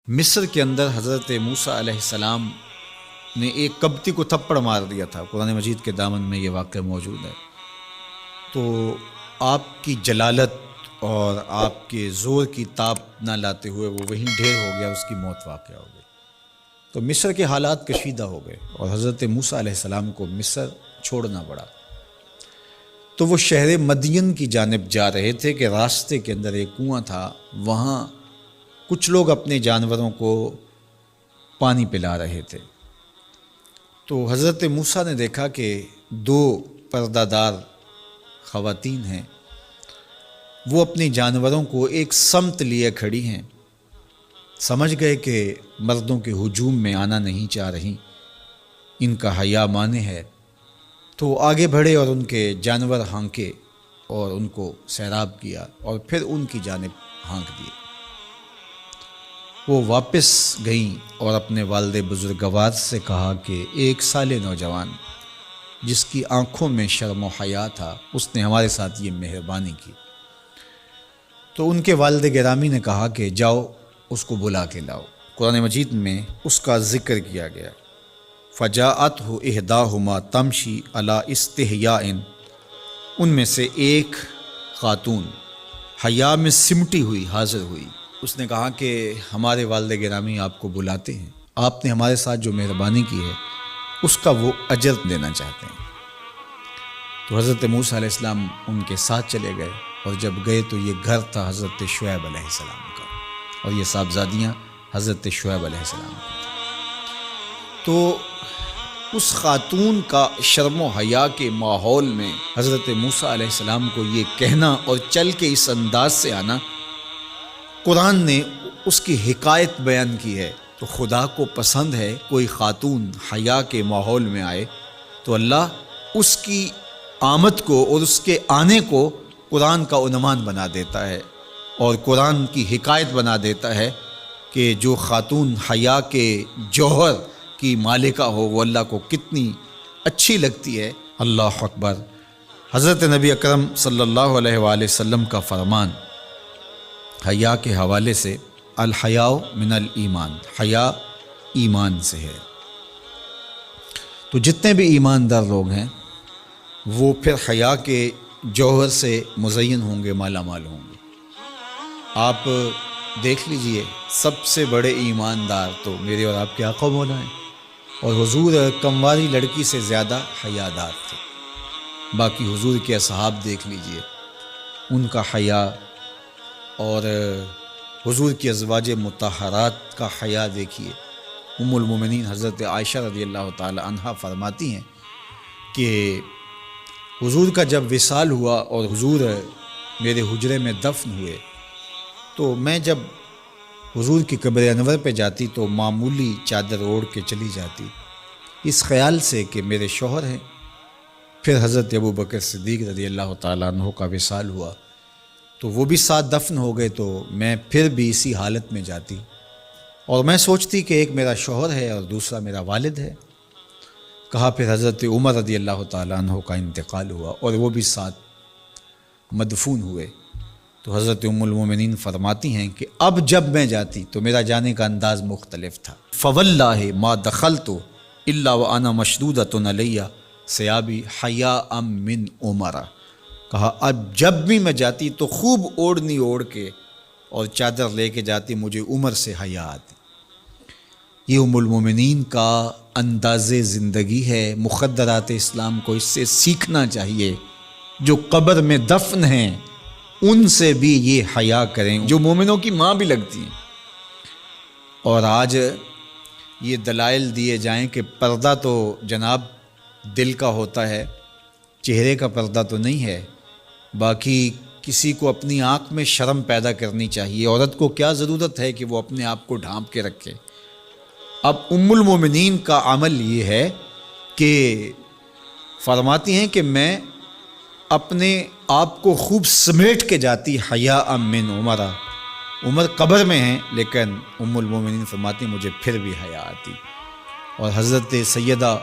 مصر کے اندر حضرت موسیٰ علیہ السلام نے ایک کبتی کو تھپڑ مار دیا تھا۔ قرآن مجید کے دامن میں یہ واقعہ موجود ہے۔ تو آپ کی جلالت اور آپ کے زور کی تاب نہ لاتے ہوئے وہ وہیں ڈھیر ہو گیا، اس کی موت واقع ہو گئی۔ تو مصر کے حالات کشیدہ ہو گئے اور حضرت موسیٰ علیہ السلام کو مصر چھوڑنا پڑا۔ تو وہ شہر مدین کی جانب جا رہے تھے کہ راستے کے اندر ایک کنواں تھا، وہاں کچھ لوگ اپنے جانوروں کو پانی پلا رہے تھے۔ تو حضرت موسیٰ نے دیکھا کہ دو پردہ دار خواتین ہیں، وہ اپنے جانوروں کو ایک سمت لیے کھڑی ہیں۔ سمجھ گئے کہ مردوں کے ہجوم میں آنا نہیں چاہ رہی، ان کا حیا مانے ہے۔ تو آگے بڑھے اور ان کے جانور ہانکے اور ان کو سیراب کیا اور پھر ان کی جانب ہانک دیے۔ وہ واپس گئیں اور اپنے والد بزرگوار سے کہا کہ ایک سالے نوجوان جس کی آنکھوں میں شرم و حیا تھا، اس نے ہمارے ساتھ یہ مہربانی کی۔ تو ان کے والد گرامی نے کہا کہ جاؤ اس کو بلا کے لاؤ۔ قرآن مجید میں اس کا ذکر کیا گیا، فجاءتہ احداہما تمشی علی استحیاء، ان میں سے ایک خاتون حیا میں سمٹی ہوئی حاضر ہوئی۔ اس نے کہا کہ ہمارے والد گرامی آپ کو بلاتے ہیں، آپ نے ہمارے ساتھ جو مہربانی کی ہے اس کا وہ اجر دینا چاہتے ہیں۔ تو حضرت موسیٰ علیہ السلام ان کے ساتھ چلے گئے، اور جب گئے تو یہ گھر تھا حضرت شعیب علیہ السلام کا، اور یہ صاحبزادیاں حضرت شعیب علیہ السلام کی تھیں۔ تو اس خاتون کا شرم و حیا کے ماحول میں حضرت موسیٰ علیہ السلام کو یہ کہنا اور چل کے اس انداز سے آنا، قرآن نے اس کی حکایت بیان کی ہے۔ تو خدا کو پسند ہے کوئی خاتون حیا کے ماحول میں آئے تو اللہ اس کی آمد کو اور اس کے آنے کو قرآن کا عنوان بنا دیتا ہے، اور قرآن کی حکایت بنا دیتا ہے کہ جو خاتون حیا کے جوہر کی مالکہ ہو وہ اللہ کو کتنی اچھی لگتی ہے۔ اللہ اکبر۔ حضرت نبی اکرم صلی اللہ علیہ وآلہ وسلم کا فرمان حیا کے حوالے سے، الحیاء من الایمان، حیا ایمان سے ہے۔ تو جتنے بھی ایماندار لوگ ہیں وہ پھر حیا کے جوہر سے مزین ہوں گے، مالا مال ہوں گے۔ آپ دیکھ لیجئے، سب سے بڑے ایماندار تو میرے اور آپ کے آقا مولا ہیں، اور حضور کمواری لڑکی سے زیادہ حیادار تھے۔ باقی حضور کے اصحاب دیکھ لیجئے، ان کا حیا، اور حضور کی ازواج مطہرات کا حیا دیکھیے۔ ام المومنین حضرت عائشہ رضی اللہ تعالی عنہا فرماتی ہیں کہ حضور کا جب وصال ہوا اور حضور میرے حجرے میں دفن ہوئے، تو میں جب حضور کی قبر انور پہ جاتی تو معمولی چادر اوڑھ کے چلی جاتی، اس خیال سے کہ میرے شوہر ہیں۔ پھر حضرت ابوبکر صدیق رضی اللہ تعالیٰ عنہ کا وصال ہوا تو وہ بھی ساتھ دفن ہو گئے، تو میں پھر بھی اسی حالت میں جاتی، اور میں سوچتی کہ ایک میرا شوہر ہے اور دوسرا میرا والد ہے۔ کہا پھر حضرت عمر رضی اللہ تعالیٰ عنہ کا انتقال ہوا اور وہ بھی ساتھ مدفون ہوئے۔ تو حضرت ام المومنین فرماتی ہیں کہ اب جب میں جاتی تو میرا جانے کا انداز مختلف تھا۔ فواللہ ما دخلت الا وانا مشدودۃ علی ثیابی حیاء من عمر۔ کہا اب جب بھی میں جاتی تو خوب اوڑھنی اوڑھ کے اور چادر لے کے جاتی، مجھے عمر سے حیا آتی۔ یہ ام المومنین کا انداز زندگی ہے۔ مخدرات اسلام کو اس سے سیکھنا چاہیے۔ جو قبر میں دفن ہیں ان سے بھی یہ حیا کریں، جو مومنوں کی ماں بھی لگتی ہیں۔ اور آج یہ دلائل دیے جائیں کہ پردہ تو جناب دل کا ہوتا ہے، چہرے کا پردہ تو نہیں ہے۔ باقی کسی کو اپنی آنکھ میں شرم پیدا کرنی چاہیے۔ عورت کو کیا ضرورت ہے کہ وہ اپنے آپ کو ڈھانپ کے رکھے؟ اب ام المومنین کا عمل یہ ہے کہ فرماتی ہیں کہ میں اپنے آپ کو خوب سمیٹ کے جاتی حیاء من عمر۔ عمر قبر میں ہیں لیکن ام المومنین فرماتی ہیں مجھے پھر بھی حیا آتی۔ اور حضرت سیدہ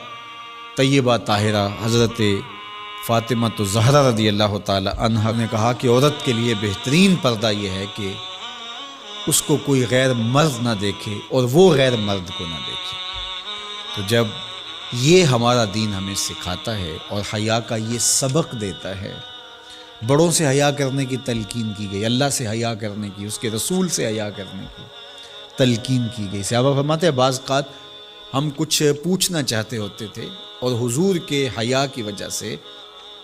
طیبہ طاہرہ حضرت فاطمہ الزہرا رضی اللہ تعالی عنہا نے کہا کہ عورت کے لیے بہترین پردہ یہ ہے کہ اس کو کوئی غیر مرد نہ دیکھے اور وہ غیر مرد کو نہ دیکھے۔ تو جب یہ ہمارا دین ہمیں سکھاتا ہے اور حیا کا یہ سبق دیتا ہے، بڑوں سے حیا کرنے کی تلقین کی گئی، اللہ سے حیا کرنے کی، اس کے رسول سے حیا کرنے کی تلقین کی گئی۔ صحابہ فرماتے ہیں بعض اوقات ہم کچھ پوچھنا چاہتے ہوتے تھے اور حضور کے حیا کی وجہ سے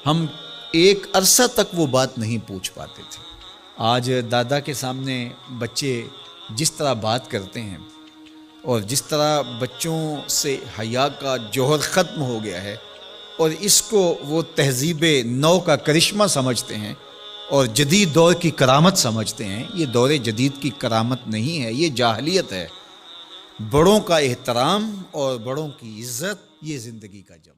ہم ایک عرصہ تک وہ بات نہیں پوچھ پاتے تھے۔ آج دادا کے سامنے بچے جس طرح بات کرتے ہیں اور جس طرح بچوں سے حیا کا جوہر ختم ہو گیا ہے اور اس کو وہ تہذیب نو کا کرشمہ سمجھتے ہیں اور جدید دور کی کرامت سمجھتے ہیں، یہ دور جدید کی کرامت نہیں ہے، یہ جاہلیت ہے۔ بڑوں کا احترام اور بڑوں کی عزت یہ زندگی کا جم